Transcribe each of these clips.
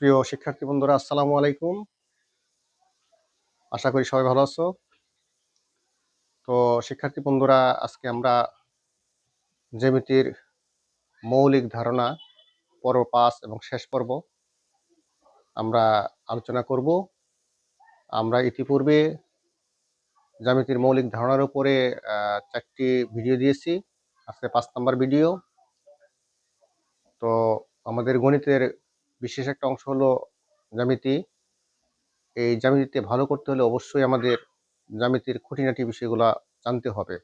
প্রিয় শিক্ষার্থী বন্ধুরা, আসসালামু আলাইকুম। আশা করি সবাই ভালো আছো। তো শিক্ষার্থী বন্ধুরা, আজকে আমরা জ্যামিতির মৌলিক ধারণা পর্ব ৫ এবং শেষ পর্ব আমরা আলোচনা করব। আমরা ইতিপূর্বে জ্যামিতির মৌলিক ধারণার উপরে ৪টি ভিডিও দিয়েছি। আজকে ৫ নাম্বার ভিডিও। তো আমাদের গণিতের বিশেষ একটা অংশ হলো জ্যামিতি। এই জ্যামিতিতে ভালো করতে হলে অবশ্যই আমাদের জ্যামিতির খুঁটিনাটি বিষয়গুলা জানতে হবে।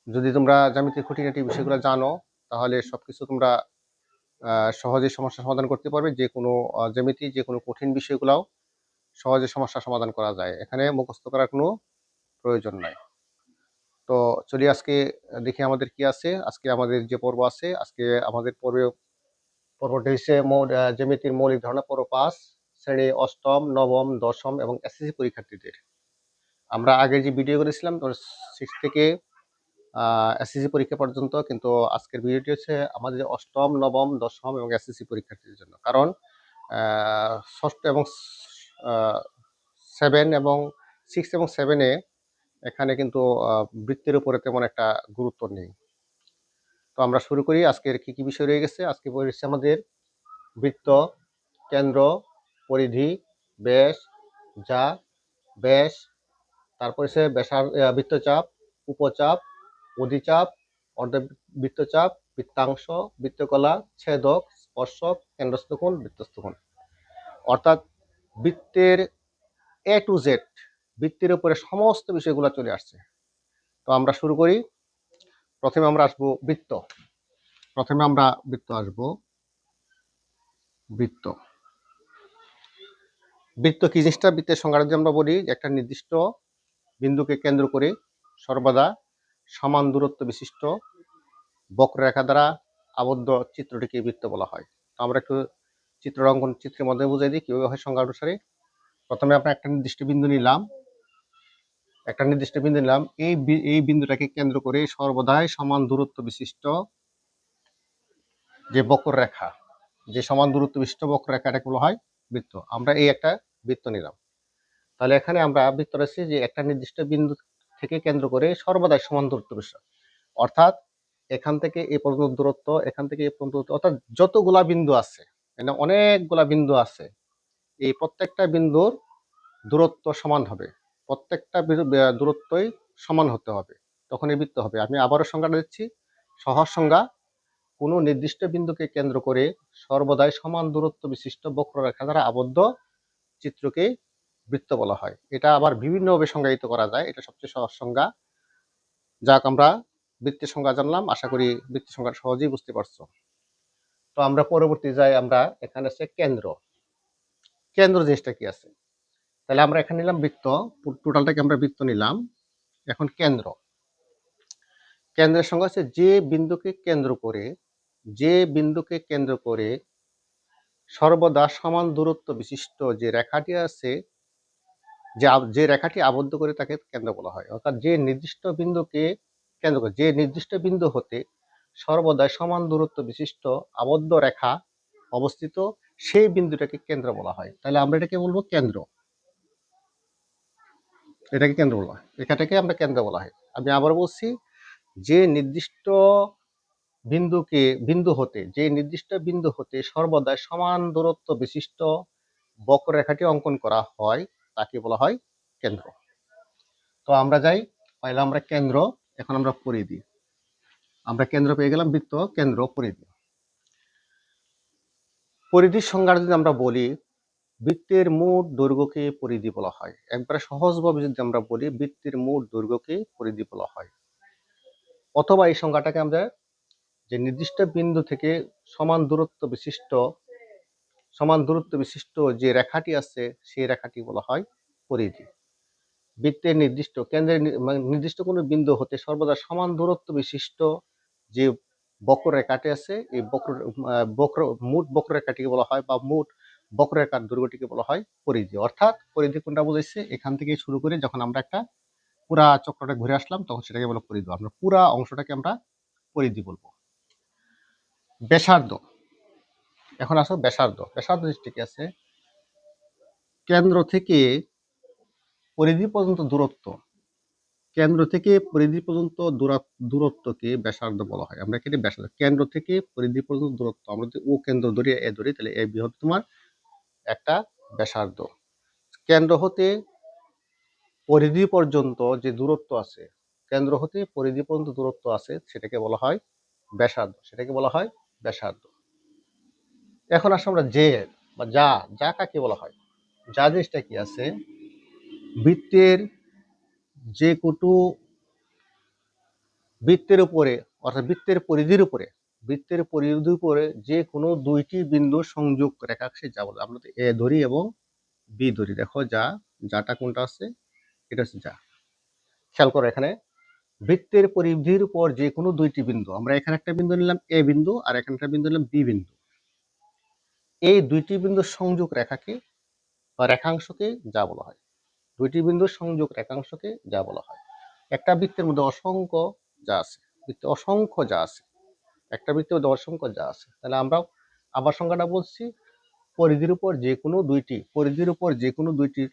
যদি তোমরা জ্যামিতির খুঁটিনাটি বিষয়গুলো জানো, তাহলে সবকিছু তোমরা সহজে সমস্যা সমাধান করতে পারবে। যে কোনো জ্যামিতি, যে কোনো কঠিন বিষয়গুলাও সহজে সমস্যা সমাধান করা যায়। এখানে মুখস্থ করার কোনো প্রয়োজন নাই। তো চলি আজকে দেখি আমাদের কি আছে। আজকে আমাদের যে পর্ব আছে, আজকে আমাদের পর্বটি হচ্ছে জ্যামিতির মৌলিক ধারণা পর্ব ৫, শ্রেণী অষ্টম, নবম, দশম এবং এসএসসি পরীক্ষার্থীদের। আমরা আগের যে ভিডিও করেছিলাম 6 থেকে এসএসসি পরীক্ষা পর্যন্ত, কিন্তু আজকের ভিডিওটি হচ্ছে আমাদের অষ্টম, নবম, দশম এবং এসএসসি পরীক্ষার্থীদের জন্য। কারণ ষষ্ঠ এবং 7 এবং 6 এবং 7 এ এখানে কিন্তু বৃত্তের উপরে তেমন একটা গুরুত্ব নেই। তো আমরা শুরু করি। আজকের কি কি বিষয় রয়ে গেছে। আজকে রয়েছে আমাদের বৃত্ত, কেন্দ্র, পরিধি, ব্যাস, যা, ব্যাস, তারপর হচ্ছে বৃত্তচাপ, উপচাপ, অধিচাপ, অর্ধবৃত্তচাপ, বৃত্তাংশ, বৃত্তকলা, ছেদক, স্পর্শক, কেন্দ্রস্থ কোণ, বৃত্তস্থ কোণ। অর্থাৎ বৃত্তের এ টু জেড, বৃত্তের উপরে সমস্ত বিষয়গুলো চলে আসছে। তো আমরা শুরু করি। প্রথমে আমরা আসবো বৃত্ত। বৃত্ত বৃত্ত কি জিনিসটা? বৃত্তের সংজ্ঞাটা যদি আমরা বলি, একটা নির্দিষ্ট বিন্দুকে কেন্দ্র করে সর্বদা সমান দূরত্ব বিশিষ্ট বক্ররেখা দ্বারা আবদ্ধ চিত্রটিকে বৃত্ত বলা হয়। তো আমরা একটু চিত্রের মধ্যে বুঝিয়ে দিই কিভাবে হয় সংজ্ঞা অনুসারে। প্রথমে আমরা একটা নির্দিষ্ট বিন্দু নিলাম। এই বিন্দুটাকে কেন্দ্র করে সর্বদাই সমান দূরত্ব বিশিষ্ট যে বক্ররেখা, যে সমান দূরত্ব বিশিষ্ট বক্ররেখাটাকে বলা হয় বৃত্ত। আমরা এই একটা বৃত্ত নিলাম। তাহলে এখানে আমরা বৃত্ত রয়েছে যে একটা নির্দিষ্ট বিন্দু থেকে কেন্দ্র করে সর্বদাই সমান দূরত্ব বিশিষ্ট, অর্থাৎ এখান থেকে এই পর্যন্ত দূরত্ব, এখান থেকে এই পর্যন্ত দূরত্ব, অর্থাৎ যতগুলা বিন্দু আছে, মানে অনেকগুলা বিন্দু আছে, এই প্রত্যেকটা বিন্দুর দূরত্ব সমান হবে। প্রত্যেকটা দূরত্বই সমান হতে হবে, তখন এই বৃত্ত হবে। আমি আবারও সংজ্ঞাটা দিচ্ছি, সহজ সংজ্ঞা: কোনো নির্দিষ্ট বিন্দুকে কেন্দ্র করে সর্বদাই সমান দূরত্ব বিশিষ্ট বক্ররেখা দ্বারা আবদ্ধ চিত্রকে বৃত্ত বলা হয়। এটা আবার বিভিন্নভাবে সংজ্ঞায়িত করা যায়, এটা সবচেয়ে সহজ সংজ্ঞা। যাক, আমরা বৃত্তের সংজ্ঞা জানলাম, আশা করি বৃত্তের সংজ্ঞা সহজেই বুঝতে পারছো। তো আমরা পরবর্তী যাই। আমরা এখানে আছে কেন্দ্র। কেন্দ্র জিনিসটা কি আছে? তাহলে আমরা এখানে নিলাম বৃত্ত, টোটালটাকে আমরা বৃত্ত নিলাম। এখন কেন্দ্রের সংজ্ঞা হচ্ছে যে বিন্দুকে কেন্দ্র করে সর্বদা সমান দূরত্ব বিশিষ্ট যে রেখাটি আছে, যে রেখাটি আবদ্ধ করে তাকে কেন্দ্র বলা হয়। অর্থাৎ যে নির্দিষ্ট বিন্দু হতে সর্বদা সমান দূরত্ব বিশিষ্ট আবদ্ধ রেখা অবস্থিত, সেই বিন্দুটাকে কেন্দ্র বলা হয়। তাহলে আমরা এটাকে বলবো কেন্দ্র। এটাকে আমরা কেন্দ্র বলা হয়। আমি আবার বলছি, যে নির্দিষ্ট বিন্দু হতে সর্বদা সমান দূরত্ব বিশিষ্ট বক্ররেখাটি অঙ্কন করা হয়, তাকে বলা হয় কেন্দ্র। তো আমরা যাই, পাইলাম আমরা কেন্দ্র। এখন আমরা পরিধি। আমরা কেন্দ্র পেয়ে গেলাম, বৃত্ত, কেন্দ্র, পরিধি। পরিধির সংজ্ঞা যদি আমরা বলি, বৃত্তের মোট দৈর্ঘ্যকে পরিধি বলা হয়। একবারে সহজভাবে যদি আমরা বলি, বৃত্তের মোট দৈর্ঘ্যকে পরিধি বলা হয়। অথবা এই সংজ্ঞাটাকে আমরা, যে নির্দিষ্ট বিন্দু থেকে সমান দূরত্ব বিশিষ্ট যে রেখাটি আছে, সেই রেখাটি বলা হয় পরিধি। বৃত্তের নির্দিষ্ট কোনো বিন্দু হতে সর্বদা সমান দূরত্ব বিশিষ্ট যে বক্ররেখাটি আছে, এই মোট বক্ররেখাটিকে বলা হয়, বা মোট বক্ররেখার দৈর্ঘ্যটিকে বলা হয় পরিধি। অর্থাৎ পরিধি কোনটা বুঝাইছে, এখান থেকে শুরু করে যখন আমরা একটা পুরা চক্রটা ঘুরে আসলাম, তখন সেটাকে বলা পরিধি। আমরা পুরা অংশটাকে আমরা পরিধি বলবো। ব্যাসার্ধ এখন আসো ব্যাসার্ধ। ব্যাসার্ধ জিনিসটা কি আছে? কেন্দ্র থেকে পরিধি পর্যন্ত দূরত্ব, কেন্দ্র থেকে পরিধি পর্যন্ত দূরত্বকে ব্যাসার্ধ বলা হয়। আমরা এখানে ব্যাসার্ধ, কেন্দ্র থেকে পরিধি পর্যন্ত দূরত্ব, আমরা যদি ও কেন্দ্র ধরি, এ ধরি, তাহলে এ বৃহৎ তোমার একটা ব্যাসার্ধ। কেন্দ্র হতে পরিধি পর্যন্ত যে দূরত্ব আছে, কেন্দ্র হতে পরিধি পর্যন্ত দূরত্ব আছে, সেটাকে বলা হয় ব্যাসার্ধ, সেটাকে বলা হয় ব্যাসার্ধ। এখন আসলে আমরা যে বা যা, যা কাকে বলা হয়? যা জিনিসটা কি আছে? বৃত্তের যে কুটু, বৃত্তের উপরে অর্থাৎ বৃত্তের পরিধির উপরে, বৃত্তের পরিধির উপরে যে কোনো দুইটি বিন্দু সংযোগ রেখাংশে যা বলে। আমরা এ ধরি এবং বি ধরি। দেখো যা, যাটা কোনটা আছে? এটা হচ্ছে যা। খেয়াল করো এখানে, বৃত্তের পরিধির উপর যে কোনো দুইটি বিন্দু, আমরা এখানে একটা বিন্দু নিলাম এ বিন্দু, আর এখানে একটা বিন্দু নিলাম বি বিন্দু। এই দুইটি বিন্দুর সংযোগ রেখাকে বা রেখাংশকে যা বলা হয়। দুইটি বিন্দুর সংযোগ রেখাংশকে যা বলা হয়। একটা বৃত্তের মধ্যে অসংখ্য যা আছে, বৃত্তে অসংখ্য যা আছে, একটা বৃত্তের মধ্যে অসংখ্য যা আছে, তাহলে আমরা আবার সংখ্যাটা বলছি, পরিধির উপর যে কোনো দুইটি, পরিধির উপর যে কোনো দুইটি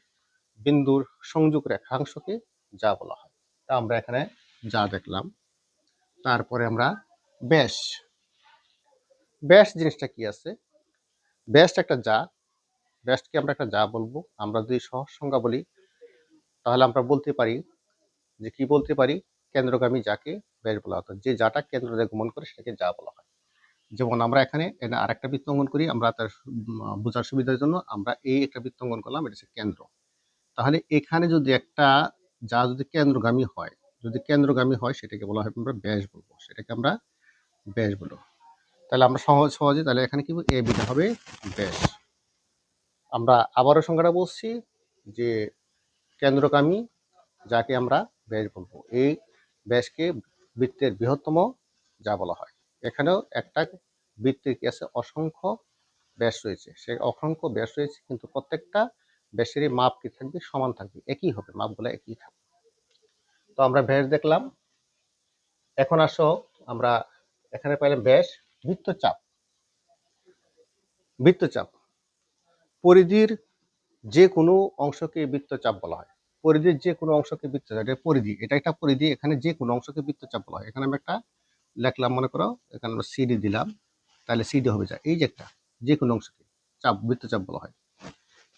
বিন্দুর সংযোগ রেখাংশকে যা বলা হয়। তা আমরা এখানে যা দেখলাম। তারপরে আমরা ব্যাস। ব্যাস জিনিসটা কি আছে? ব্যাস একটা যা, ব্যাসকে আমরা একটা যা বলবো। আমরা যদি সহজ সংজ্ঞা বলি, তাহলে আমরা বলতে পারি যে, কি বলতে পারি? কেন্দ্রগামী যাকে ব্যাস বলা হতো, যে যাটা কেন্দ্র দিয়ে গমন করে সেটাকে যা বলা হয়। যেমন আমরা এখানে আরেকটা বৃত্ত অঙ্কন করি, আমরা তার বোঝার সুবিধার জন্য আমরা এই একটা বৃত্ত অঙ্কন করলাম, এটা হচ্ছে কেন্দ্র। তাহলে এখানে যদি একটা যা যদি কেন্দ্রগামী হয়, যদি কেন্দ্রগামী হয়, সেটাকে বলা হয় আমরা ব্যাস বলবো, সেটাকে আমরা ব্যাস বলবো। তাহলে আমরা সহজে তাহলে এখানে কি এ বিটা হবে ব্যাস। আমরা আবারও সংখ্যাটা বলছি যে কেন্দ্রগামী যাকে আমরা ব্যাস বলবো, এই ব্যাসকে বৃত্তের বৃহত্তম যা বলা হয়। এখানেও একটা বৃত্তের কি আছে? অসংখ্য ব্যাস রয়েছে, সে অসংখ্য ব্যাস রয়েছে, কিন্তু প্রত্যেকটা ব্যাসেরই মাপ কি থাকবে? সমান থাকবে, একই হবে, মাপগুলো একই থাকবে। তো আমরা ব্যাস দেখলাম। এখন আসো আমরা এখানে পাইলাম ব্যাস। বৃত্তচাপ। বৃত্তচাপ পরিধির যে কোনো অংশকে বৃত্তচাপ বলা হয়। পরিধির যে কোনো অংশকে বৃত্তচাপ, এটা পরিধি, এটা একটা পরিধি, এখানে যে কোনো অংশকে বৃত্তচাপ বলা হয়। এখানে আমি একটা লিখলাম, মনে করো এখানে আমরা সিডি দিলাম, তাহলে সিডি হবে যা, এই যে একটা যে কোনো অংশকে চাপ, বৃত্তচাপ বলা হয়।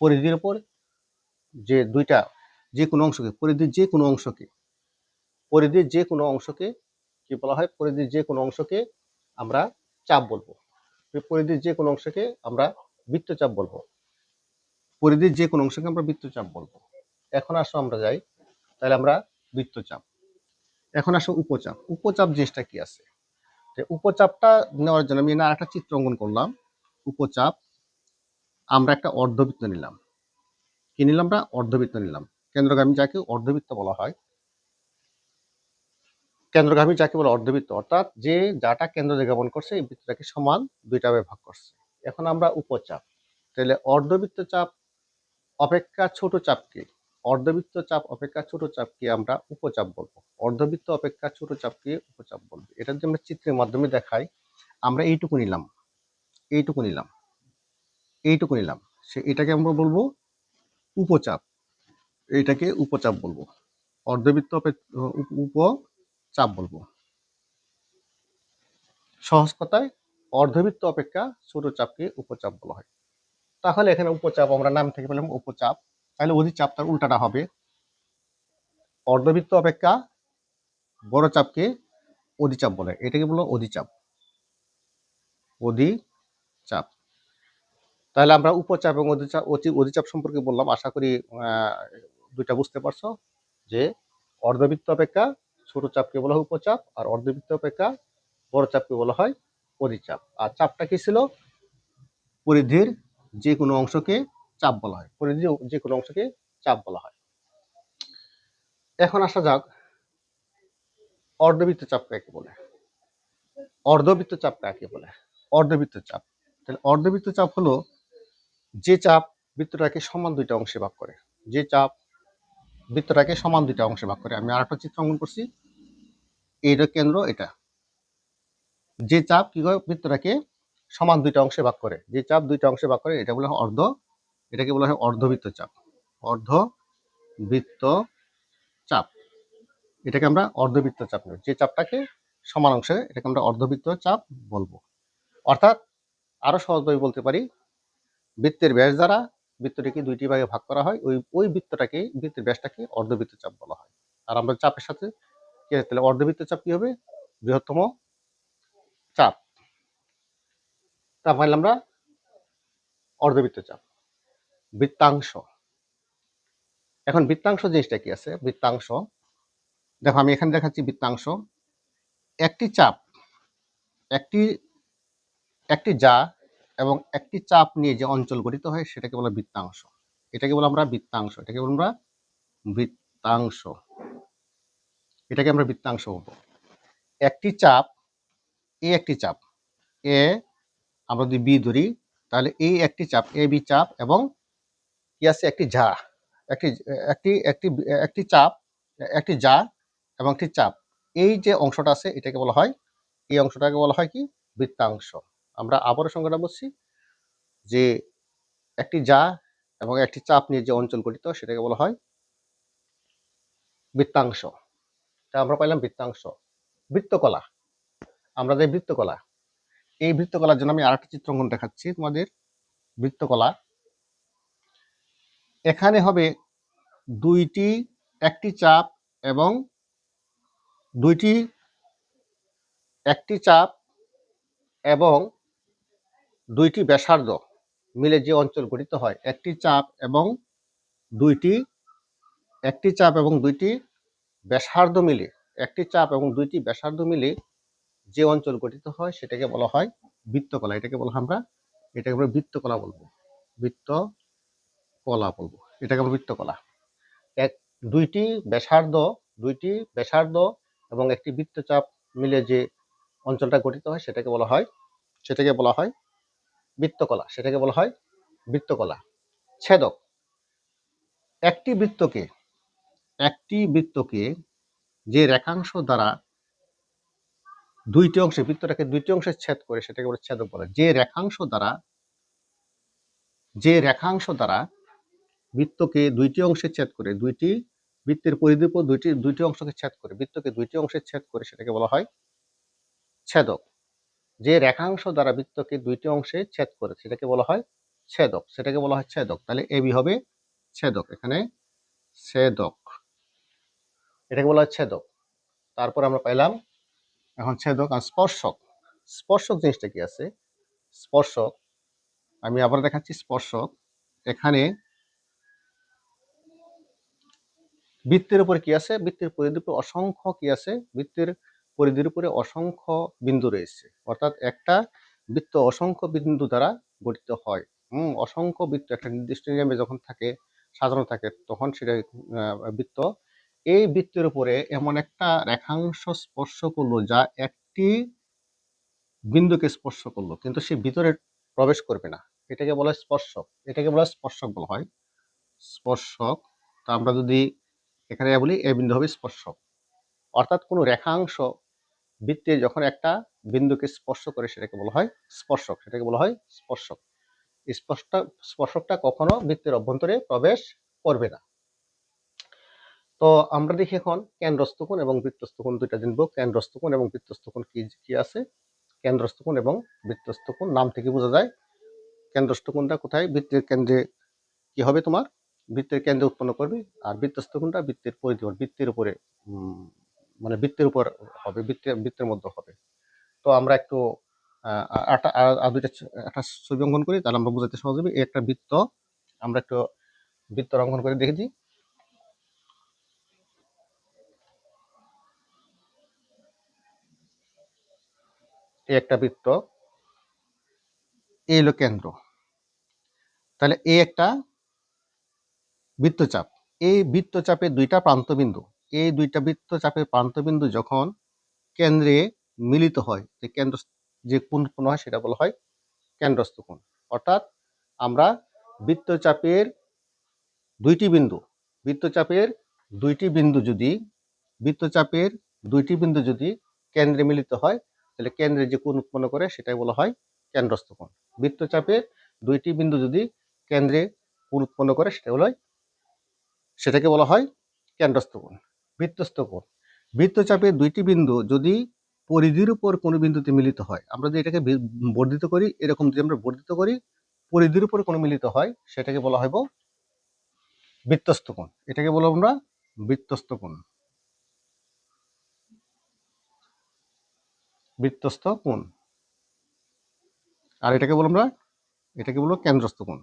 পরিধির উপর যে দুইটা, যে কোনো অংশকে, পরিধির যে কোনো অংশকে, পরিধির যে কোনো অংশকে কি বলা হয়? পরিধির যে কোনো অংশকে আমরা চাপ বলবো। পরিধির যে কোনো অংশকে আমরা বৃত্তচাপ বলবো। পরিধির যে কোনো অংশকে আমরা বৃত্তচাপ বলবো। এখন আসো আমরা যাই, তাহলে আমরা বৃত্তচাপ। এখন আসো উপচাপ। উপচাপ জিনিসটা কি আছে? যে উপচাপটা নেওয়ার জন্য আমি আরেকটা চিত্র অঙ্কন করলাম। উপচাপ, আমরা একটা অর্ধবৃত্ত নিলাম। কি নিলাম? আমরা অর্ধবৃত্ত নিলাম। কেন্দ্রগামী যাকে অর্ধবৃত্ত বলা হয়। কেন্দ্রগামী যাকে বলে অর্ধবৃত্ত, অর্থাৎ যে যাটা কেন্দ্র দিয়ে গমন করছে, এই বৃত্তটাকে সমান দুইটা ভাগে ভাগ করছে। এখন আমরা উপচাপ, তাহলে অর্ধবৃত্ত চাপ অপেক্ষা ছোট চাপকে, অর্ধবৃত্ত চাপ অপেক্ষা ছোট চাপকে আমরা উপচাপ বলবো। অর্ধবৃত্ত অপেক্ষা ছোট চাপকে উপচাপ বলবো। এটা যদি আমরা চিত্রের মাধ্যমে দেখাই, আমরা এইটুকু নিলাম, এইটুকু নিলাম, এইটুকু নিলাম, এটাকে আমরা বলবো উপচাপ, এইটাকে উপচাপ বলবো। অর্ধবৃত্ত উপচাপ বলবো। সহজ কথায় অর্ধবৃত্ত অপেক্ষা ছোট চাপকে উপচাপ বলা হয়। তাহলে এখানে উপচাপ আমরা নাম থেকে পেলাম উপচাপ, তাহলে অধিচাপ তার উল্টাটা হবে, অর্ধবৃত্ত অপেক্ষা বড় চাপকে অধিচাপ বলে, এটাকে বলো অধিচাপ, অধিচাপ। তাহলে আমরা উপচাপ এবং অধিচাপ সম্পর্কে বললাম। আশা করি দুইটা বুঝতে পারছো, যে অর্ধবৃত্ত অপেক্ষা ছোট চাপকে বলা হয় উপচাপ, আর অর্ধবৃত্ত অপেক্ষা বড় চাপকে বলা হয় অধিচাপ। আর চাপটা কি ছিল? পরিধির যে কোনো অংশকে চাপ বলা হয়, পরিধির যে কোনো অংশকে চাপ বলা হয়। এখন আসা যাক অর্ধবৃত্ত চাপ কাকে বলে। অর্ধবৃত্ত চাপ কাকে বলে? অর্ধবৃত্ত চাপ, তাহলে অর্ধবৃত্ত চাপ হলো যে চাপ বৃত্তটাকে সমান দুইটা অংশে ভাগ করে, যে চাপ বৃত্তটাকে সমান দুইটা অংশে ভাগ করে। আমি আরেকটা চিত্র অঙ্কন করছি, এটা কেন্দ্র, এটা যে চাপ কি করে বৃত্তটাকে সমান দুইটা অংশে ভাগ করে, যে চাপ দুইটা অংশে ভাগ করে এটাকে বলা হয় অর্ধবৃত্ত চাপ। অর্ধবৃত্ত চাপ, এটাকে আমরা অর্ধবৃত্ত চাপ নেব। যে চাপটাকে সমান অংশে, এটাকে আমরা অর্ধবৃত্ত চাপ বলবো। অর্থাৎ আরো সহজভাবে বলতে পারি, বৃত্তের ব্যাস দ্বারা বৃত্তটিকে দুইটি ভাগে ভাগ করা হয়, ওই বৃত্তের ব্যাসটাকে অর্ধবৃত্ত চাপ বলা হয়। আর আমরা চাপের সাথে কি হয়, তাহলে অর্ধবৃত্ত চাপ কি হবে? বৃহত্তম চাপ। তার মানে আমরা অর্ধবৃত্ত চাপ। বৃত্তাংশ, এখন বৃত্তাংশ জিনিসটা কি আছে? বৃত্তাংশ, দেখো আমি এখানে দেখাচ্ছি বৃত্তাংশ। একটি চাপ, একটি একটি যা এবং একটি চাপ নিয়ে যে অঞ্চল গঠিত হয় সেটাকে বলা বৃত্তাংশ। এটাকে বলা আমরা বৃত্তাংশ, এটাকে বলা আমরা বৃত্তাংশ, এটাকে আমরা বৃত্তাংশ বলবো। একটি চাপ, একটি চাপ এ, আমরা যদি বি ধরি, তাহলে এই একটি চাপ এ বি চাপ, এবং কি আছে? একটি যা, একটি একটি একটি একটি চাপ, একটি যা এবং একটি চাপ, এই যে অংশটা আছে এটাকে বলা হয়, এই অংশটাকে বলা হয় কি? বৃত্তাংশ। আমরা আবারও সংজ্ঞাটা বলছি যে একটি যা এবং একটি চাপ নিয়ে যে অঞ্চল গঠিত সেটাকে বলা হয় বৃত্তাংশ। তা আমরা পাইলাম বৃত্তাংশ। বৃত্তকলা, আমরা যে বৃত্তকলা, এই বৃত্তকলার জন্য আমি আরেকটা চিত্রাঙ্কন দেখাচ্ছি তোমাদের। বৃত্তকলা, এখানে হবে একটি চাপ এবং একটি চাপ এবং দুইটি ব্যাসার্ধ মিলে যে অঞ্চল গঠিত হয়, একটি চাপ এবং দুইটি ব্যাসার্ধ মিলে, একটি চাপ এবং দুইটি ব্যাসার্ধ মিলে যে অঞ্চল গঠিত হয় সেটাকে বলা হয় বৃত্তকলা। এটাকে আমরা বৃত্তকলা বলবো। এটাকে আমরা বৃত্তকলা। দুইটি ব্যাসার্ধ এবং একটি বৃত্তচাপ মিলে যে অঞ্চলটা গঠিত হয় সেটাকে বলা হয় বৃত্তকলা। ছেদক, একটি বৃত্তকে যে রেখাংশ দ্বারা বৃত্তটাকে দুইটি অংশে ছেদ করে সেটাকে বলে ছেদক বলে। যে রেখাংশ দ্বারা বৃত্তকে দুইটি অংশে ছেদ করে, বৃত্তের পরিধির উপর দুইটি অংশকে ছেদ করে, বৃত্তকে দুইটি অংশে ছেদ করে সেটাকে বলা হয় ছেদক। যে রেখাংশ দ্বারা বৃত্তকে দুইটি অংশে ছেদ করে সেটাকে বলা হয় ছেদক। তাহলে এবি হবে ছেদক, এখানে ছেদক, এটাকে বলা হয় ছেদক। তারপর আমরা পাইলাম এখন ছেদক। আর স্পর্শক জিনিসটা কি আছে? স্পর্শক, আমি আবার দেখাচ্ছি স্পর্শক। এখানে বৃত্তের উপরে কি আছে? বৃত্তের পরিধির উপরে অসংখ্য কি আছে? বৃত্তের পরিধির উপরে অসংখ্য বিন্দু রয়েছে, অর্থাৎ একটা বৃত্ত অসংখ্য বিন্দু দ্বারা গঠিত হয়। অসংখ্য বৃত্ত একটা নির্দিষ্ট নিয়মে যখন থাকে, সাজানো থাকে, তখন সেটা বৃত্ত। এই বৃত্তের উপরে এমন একটা রেখাংশ স্পর্শ করলো যা একটি বিন্দুকে স্পর্শ করলো, কিন্তু সে ভিতরে প্রবেশ করবে না, এটাকে বলা হয় স্পর্শক। বলা হয় স্পর্শক। তা আমরা যদি এখানে বলি এ বিন্দু হবে স্পর্শক। অর্থাৎ কোনো রেখাংশ বৃত্তে যখন একটা বিন্দুকে স্পর্শ করে সেটাকে বলা হয় স্পর্শক। স্পর্শকটা কখনো বৃত্তের অভ্যন্তরে প্রবেশ করবে না। তো আমরা দেখি এখন কেন্দ্রস্থ কোণ এবং বৃত্তস্থ কোণ দুইটা জানবো। কেন্দ্রস্থ কোণ এবং বৃত্তস্থ কোণ কি আছে? কেন্দ্রস্থ কোণ এবং বৃত্তস্থ কোণ নাম থেকে বোঝা যায়। কেন্দ্রস্থ কোণটা কোথায়? বৃত্তের কেন্দ্রে কি হবে? তোমার বৃত্তের কেন্দ্রে উৎপন্ন করবে। আর বৃত্তস্থ কোণটা বৃত্তের পরিধি, বৃত্তের উপরে মানে বৃত্তের উপর হবে, বৃত্তের মধ্যে হবে। তো আমরা একটু একটা ছবি অঙ্কন করি, তাহলে আমরা বোঝাতে সহজ হবে। এই একটা বৃত্ত, আমরা একটু বৃত্ত অঙ্কন করে দেখে দিই। এই একটা বৃত্ত, এই হলো কেন্দ্র। তাহলে এই একটা বৃত্তচাপ, এই বৃত্তচাপের দুইটা প্রান্তবিন্দু, এই দুইটা বৃত্তচাপের প্রান্তবিন্দু যখন কেন্দ্রে মিলিত হয়, যে কেন্দ্র যে কোণ উৎপন্ন হয় সেটা বলা হয় কেন্দ্রস্থ কোণ। অর্থাৎ আমরা বৃত্তচাপের দুইটি বিন্দু যদি কেন্দ্রে মিলিত হয়, তাহলে কেন্দ্রে যে কোণ উৎপন্ন করে সেটাই বলা হয় কেন্দ্রস্থ কোণ। বৃত্তচাপের দুইটি বিন্দু যদি কেন্দ্রে কোণ উৎপন্ন করে সেটাকে বলা হয় কেন্দ্রস্থ কোণ। বৃত্তস্থ কোণ, বৃত্তচাপের দুইটি বিন্দু যদি পরিধির উপর কোনো বিন্দুতে মিলিত হয়, আমরা যদি এটাকে বর্ধিত করি, এরকম যদি আমরা বর্ধিত করি, পরিধির উপর কোনো মিলিত হয়, সেটাকে বলা হবে বৃত্তস্থ কোণ। এটাকে বলবো আমরা বৃত্তস্থ কোণ। বৃত্তস্থ কোণ। আর এটাকে বলবো আমরা, এটাকে বলবো কেন্দ্রস্থ কোণ।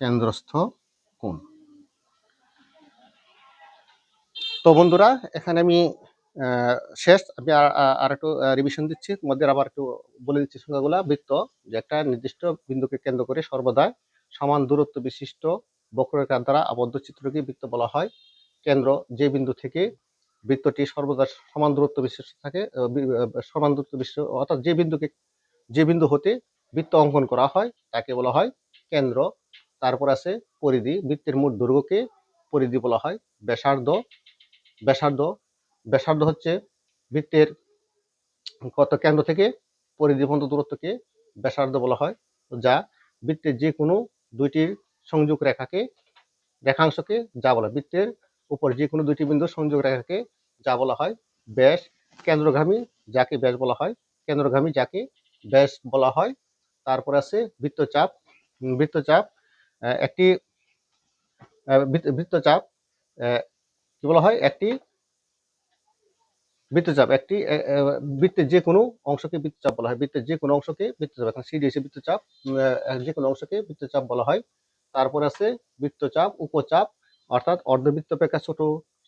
কেন্দ্রস্থ কোণ। তো বন্ধুরা, এখানে আমি শেষ, আমি আর একটু রিভিশন দিচ্ছি তোমাদের, আবার একটু বলে দিচ্ছি সংখ্যাগুলা। বৃত্ত, যে একটা নির্দিষ্ট বিন্দুকে কেন্দ্র করে সর্বদা সমান দূরত্ব বিশিষ্ট বক্ররেখার দ্বারা আবদ্ধ চিত্রকে বৃত্ত বলা হয়। কেন্দ্র, যে বিন্দু থেকে বৃত্তটি সর্বদা সমান দূরত্ব বিশিষ্ট থাকে, সমান দূরত্ব বিশিষ্ট, অর্থাৎ যে বিন্দু হতে বৃত্ত অঙ্কন করা হয় তাকে বলা হয় কেন্দ্র। তারপর আছে পরিধি, বৃত্তের মোট দৈর্ঘ্যকে পরিধি বলা হয়। ব্যাসার্ধ, ব্যাসার্ধ ব্যাসার্ধ হচ্ছে বৃত্তের কত কেন্দ্র থেকে পরিধি পর্যন্ত দূরত্বকে ব্যাসার্ধ বলা হয়, যা বৃত্তের যে কোনো দুইটির সংযোগ রেখাংশকে যা বলা হয়, বৃত্তের উপর যে কোনো দুইটি বিন্দুর সংযোগ রেখাকে যা বলা হয় ব্যাস। কেন্দ্রগামী, যাকে ব্যাস বলা হয়, কেন্দ্রগামী যাকে ব্যাস বলা হয়। তারপর আছে বৃত্তচাপ। বৃত্তচাপ একটি বৃত্তচাপ কি বলা হয়, একটি বৃত্তচাপ একটি বৃত্তের যে কোনো অংশকে বৃত্তচাপ বলা হয়। বৃত্তের যে কোনো অংশকে বৃত্তচাপ, এখন সিডি এসে বৃত্তচাপ, যে কোনো অংশকে বৃত্তচাপ বলা হয়। তারপর আছে বৃত্তচাপ উপচাপ, অর্থাৎ অর্ধবৃত্ত অপেক্ষা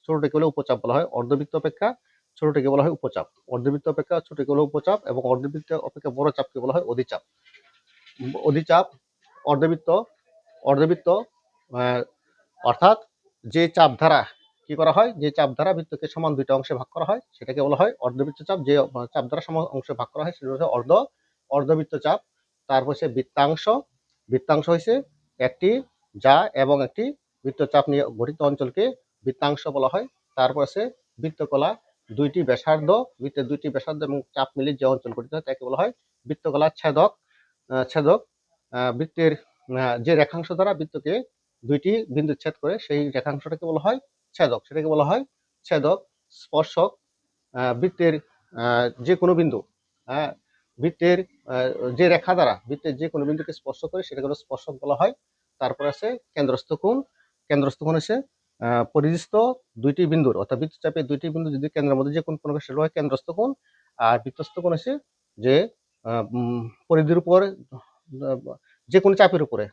ছোটটিকে বলে উপচাপ বলা হয়। অর্ধবৃত্ত অপেক্ষা ছোটটিকে বলা হয় উপচাপ। অর্ধবৃত্ত অপেক্ষা ছোটটিকে বলা উপচাপ, এবং অর্ধবৃত্ত অপেক্ষা বড় চাপকে বলা হয় অধিচাপ। অধিচাপ, অর্ধবৃত্ত, অর্ধবৃত্ত অর্থাৎ যে চাপ দ্বারা কি করা হয়, যে চাপ দ্বারা বৃত্তকে সমান দুইটা অংশে ভাগ করা হয় সেটাকে বলা হয় অর্ধবৃত্ত চাপ। যে চাপ দ্বারা সমান অংশে ভাগ করা হয় সেটা হচ্ছে অর্ধবৃত্ত চাপ। তারপর হচ্ছে বৃত্তাংশ। বৃত্তাংশ হচ্ছে একটি যা এবং একটি বৃত্তচাপ নিয়ে গঠিত অঞ্চলকে বৃত্তাংশ বলা হয়। তারপর আছে বৃত্তকলা, দুইটি ব্যাসার্ধ, বৃত্তের দুইটি ব্যাসার্ধ এবং চাপ মিলে যে অঞ্চল গঠিত হয় তাকে বলা হয় বৃত্তকলা। ছেদক, ছেদক বৃত্তের যে রেখাংশ দ্বারা বৃত্তকে দুইটি বিন্দু ছেদ করে সেই রেখাংশটাকে বলা হয় ছেদক, সেটাকে বলা হয় ছেদক। স্পর্শক, বৃত্তের যে কোনো বিন্দু, বৃত্তের যে রেখা দ্বারা বৃত্তের যে কোনো বিন্দুকে স্পর্শ করে সেটাকে স্পর্শক বলা হয়। তারপর আছে কেন্দ্রস্থ কোণ। কেন্দ্রস্থ কোণ হচ্ছে পরিধিস্থ দুইটি বিন্দুর, অর্থাৎ বৃত্তচাপের দুইটি বিন্দু যদি কেন্দ্রের মধ্যে যে কোন সেটা হয় কেন্দ্রস্থ কোণ। আর বৃত্তস্থ কোণ হচ্ছে যে পরিধির উপর যে কোনো চাপের উপরে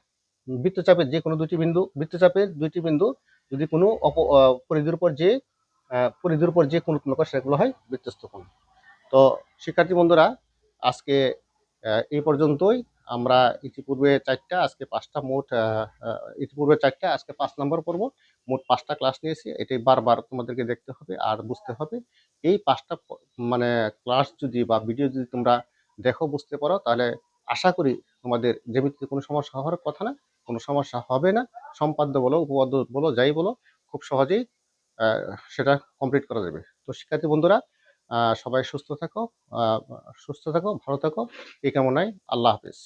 বৃত্তচাপের যে কোনো দুইটি বিন্দু, বৃত্তচাপের দুইটি বিন্দু যদি কোনো পরিধির উপর যে কোন উৎপন্ন করে সেগুলো হয় বৃত্তস্থ কোণ। তো শিক্ষার্থী বন্ধুরা, আজকে এই পর্যন্তই। আমরা ইতিপূর্বে চারটা, আজকে পাঁচটা, মোট ইতিপূর্বে চারটা, আজকে 5 নম্বর পর্ব, মোট 5টা ক্লাস নিয়েছি। এটাই বারবার তোমাদেরকে দেখতে হবে আর বুঝতে হবে। এই 5টা মানে ক্লাস যদি বা ভিডিও যদি তোমরা দেখো, বুঝতে পারো, তাহলে আশা করি তোমাদের জ্যামিতিতে কোনো সমস্যা হওয়ার কথা না, কোনো সমস্যা হবে না। সম্পাদ্য বলো, উপপাদ্য বলো, যাই বলো, খুব সহজেই সেটা কমপ্লিট করা যাবে। তো শিক্ষার্থী বন্ধুরা, সবাই সুস্থ থাকো, ভালো থাকো, এই কামনায় আল্লাহ হাফেজ।